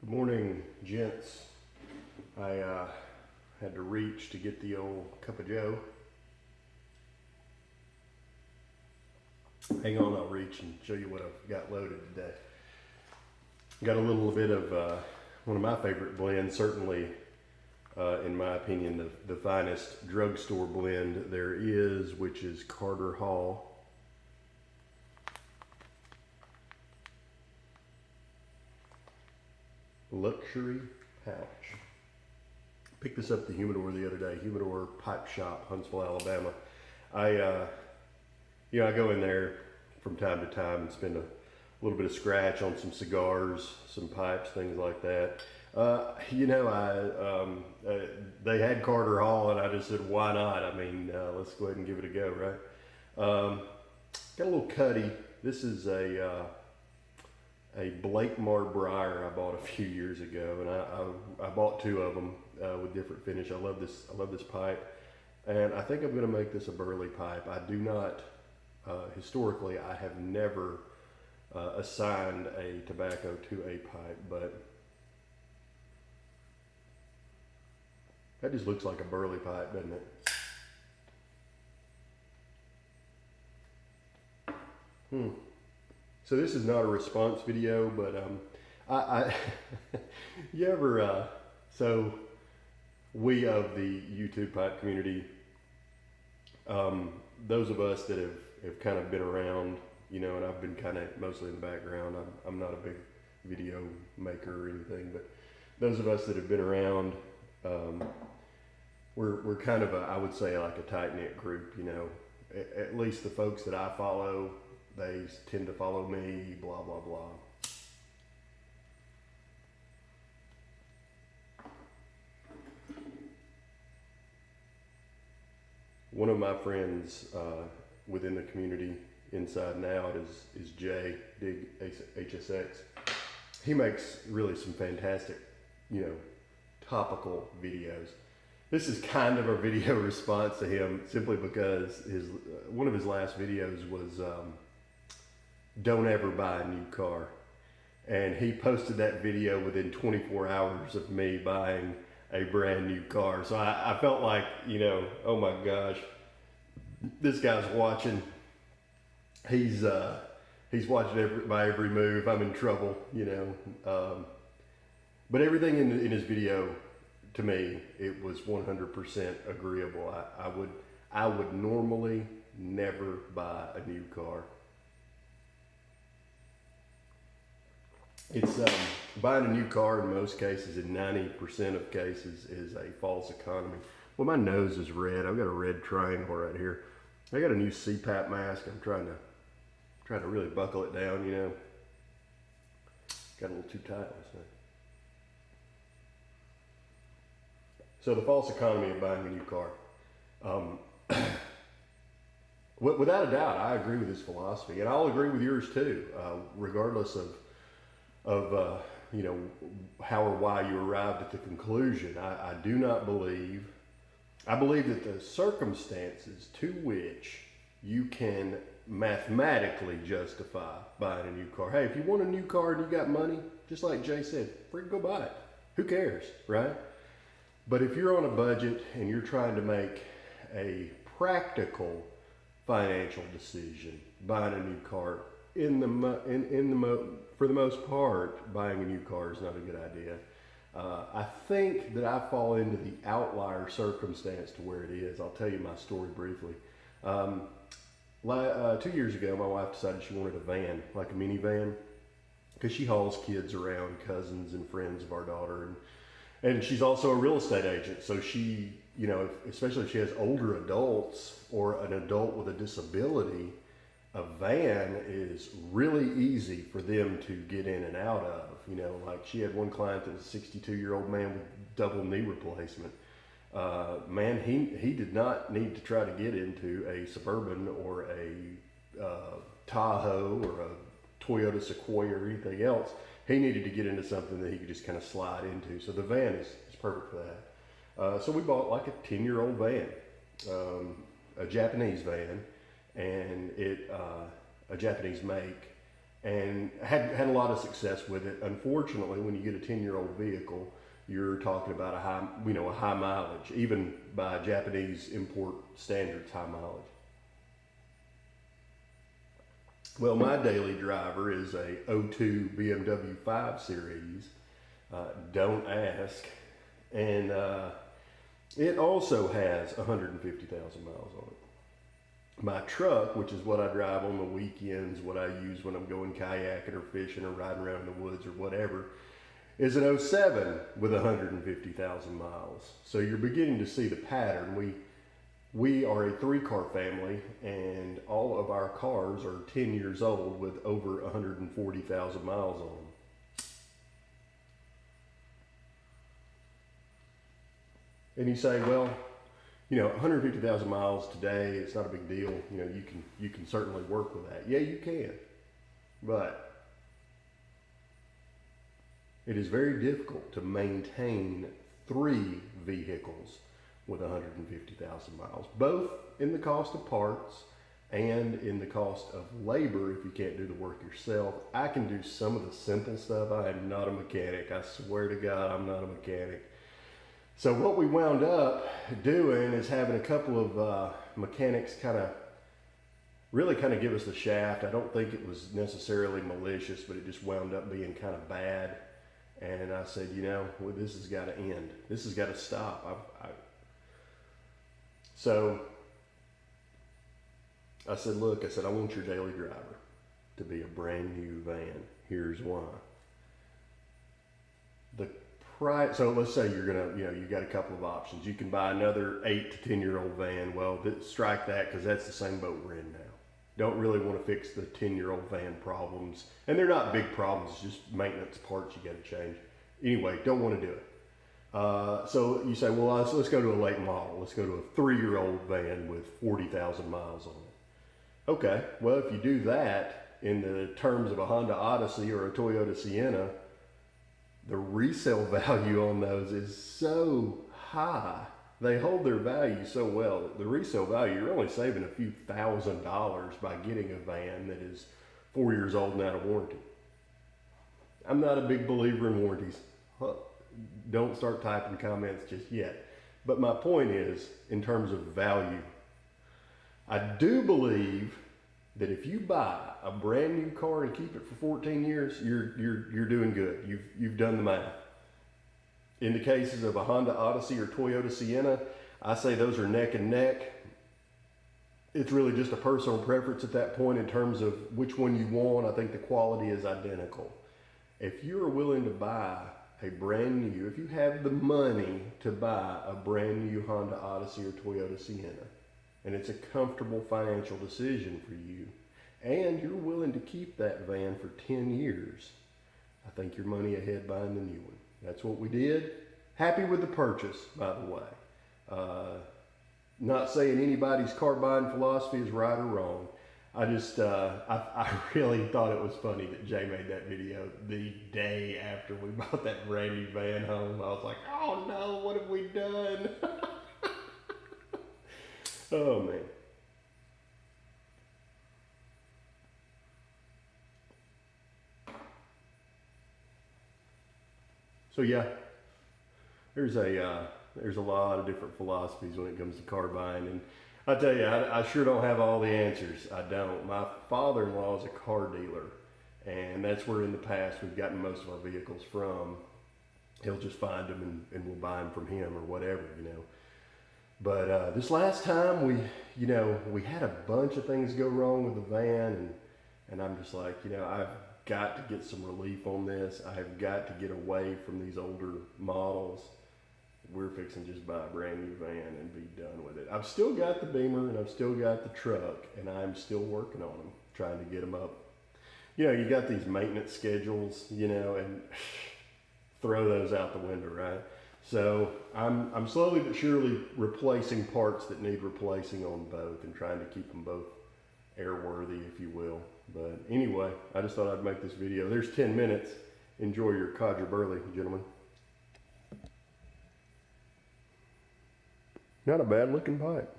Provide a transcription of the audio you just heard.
Good morning, gents. I had to reach to get the old cup of joe. Hang on, I'll reach and show you what I've got loaded today. Got a little bit of one of my favorite blends, certainly in my opinion, the finest drugstore blend there is, which is Carter Hall. Luxury Pouch. Picked this up at the Humidor the other day, Humidor Pipe Shop, Huntsville, Alabama. I go in there from time to time and spend a little bit of scratch on some cigars, some pipes, things like that. They had Carter Hall, and I just said, why not? I mean, let's go ahead and give it a go, right? Got a little cutty. This is a Blakemar Briar I bought a few years ago, and I bought two of them with different finish. I love this pipe, and I think I'm going to make this a burley pipe. I do not historically I have never assigned a tobacco to a pipe, but that just looks like a burley pipe, doesn't it? So this is not a response video, but you ever so we of the YouTube pipe community, those of us that have kind of been around, and I've been kind of mostly in the background. I'm not a big video maker or anything, but those of us that have been around, we're kind of I would say like a tight knit group. At least the folks that I follow, they tend to follow me, blah, blah, blah. One of my friends within the community, inside and out, is Jay, Dig HSX. He makes really some fantastic, topical videos. This is kind of a video response to him, simply because one of his last videos was don't ever buy a new car. And he posted that video within 24 hours of me buying a brand new car. So I felt like, oh my gosh, this guy's watching. He's watching my every move. I'm in trouble, But everything in his video, to me, it was 100% agreeable. I would normally never buy a new car. It's buying a new car in most cases, in 90% of cases, is a false economy. Well, my nose is red. I've got a red triangle right here. I got a new CPAP mask. I'm trying to really buckle it down. Got a little too tight last night. So the false economy of buying a new car. Without a doubt, I agree with his philosophy, and I'll agree with yours too, regardless of how or why you arrived at the conclusion. I do not believe. I believe that the circumstances to which you can mathematically justify buying a new car. Hey, if you want a new car and you got money, just like Jay said, freaking go buy it. Who cares, right? But if you're on a budget and you're trying to make a practical financial decision, buying a new car, for the most part, buying a new car is not a good idea. I think that I fall into the outlier circumstance to where it is. I'll tell you my story briefly. 2 years ago, my wife decided she wanted a van, like a minivan, because she hauls kids around, cousins and friends of our daughter, and she's also a real estate agent. So she, especially if she has older adults or an adult with a disability, a van is really easy for them to get in and out of. Like she had one client that was a 62-year-old man with double knee replacement. Man, he did not need to try to get into a Suburban or a Tahoe or a Toyota Sequoia or anything else. He needed to get into something that he could just kind of slide into. So the van is perfect for that. So we bought like a 10-year-old van, a Japanese van, and a Japanese make, and had a lot of success with it. Unfortunately, when you get a 10-year-old vehicle, you're talking about a high mileage, even by Japanese import standards, high mileage. Well, my daily driver is a '02 BMW 5 Series. Don't ask. And it also has 150,000 miles on it. My truck, which is what I drive on the weekends, what I use when I'm going kayaking or fishing or riding around in the woods or whatever, is an '07 with 150,000 miles. So you're beginning to see the pattern. We are a 3-car family, and all of our cars are 10 years old with over 140,000 miles on them. And you say, well, 150,000 miles today, it's not a big deal. You can certainly work with that. Yeah, you can. But it is very difficult to maintain 3 vehicles with 150,000 miles, both in the cost of parts and in the cost of labor if you can't do the work yourself. I can do some of the simple stuff. I am not a mechanic. I swear to God, I'm not a mechanic. So what we wound up doing is having a couple of mechanics kind of give us the shaft. I don't think it was necessarily malicious, but it just wound up being kind of bad. And I said, well, this has got to end. This has got to stop. So I said, look, I want your daily driver to be a brand new van. Here's why. The price, so let's say you're gonna, you got a couple of options. You can buy another 8 to 10-year-old van. Well, strike that, because that's the same boat we're in now. Don't really want to fix the 10-year-old van problems. And they're not big problems, it's just maintenance parts you got to change. Anyway, don't want to do it. So you say, well, let's go to a late model. Let's go to a 3-year-old van with 40,000 miles on it. Okay, well, if you do that in the terms of a Honda Odyssey or a Toyota Sienna, the resale value on those is so high. They hold their value so well that the resale value, you're only saving a few $1,000s by getting a van that is 4 years old and out of warranty. I'm not a big believer in warranties. Don't start typing comments just yet. But my point is, in terms of value, I do believe that if you buy a brand new car and keep it for 14 years, you're doing good. You've done the math. In the cases of a Honda Odyssey or Toyota Sienna, I say those are neck and neck. It's really just a personal preference at that point in terms of which one you want. I think the quality is identical. If you're willing to buy a brand new, if you have the money to buy a brand new Honda Odyssey or Toyota Sienna, and it's a comfortable financial decision for you, and you're willing to keep that van for 10 years, I think you're money ahead buying the new one. That's what we did. Happy with the purchase, by the way. Not saying anybody's car buying philosophy is right or wrong. I just, I really thought it was funny that Jay made that video the day after we bought that brand new van home. I was like, oh no, what have we done? Oh man. So yeah, there's a lot of different philosophies when it comes to car buying, and I tell you, I sure don't have all the answers. I don't. My father-in-law is a car dealer, and that's where in the past we've gotten most of our vehicles from. He'll just find them and we'll buy them from him or whatever, But this last time we had a bunch of things go wrong with the van, and I'm just like, I've got to get some relief on this. I have got to get away from these older models. We're fixing to just buy a brand new van and be done with it. I've still got the Beamer and I've still got the truck, and I'm still working on them, trying to get them up. You got these maintenance schedules, and throw those out the window, right? So I'm slowly but surely replacing parts that need replacing on both and trying to keep them both airworthy, if you will. But anyway, I just thought I'd make this video. There's 10 minutes. Enjoy your Codger Burley, gentlemen. Not a bad looking pipe.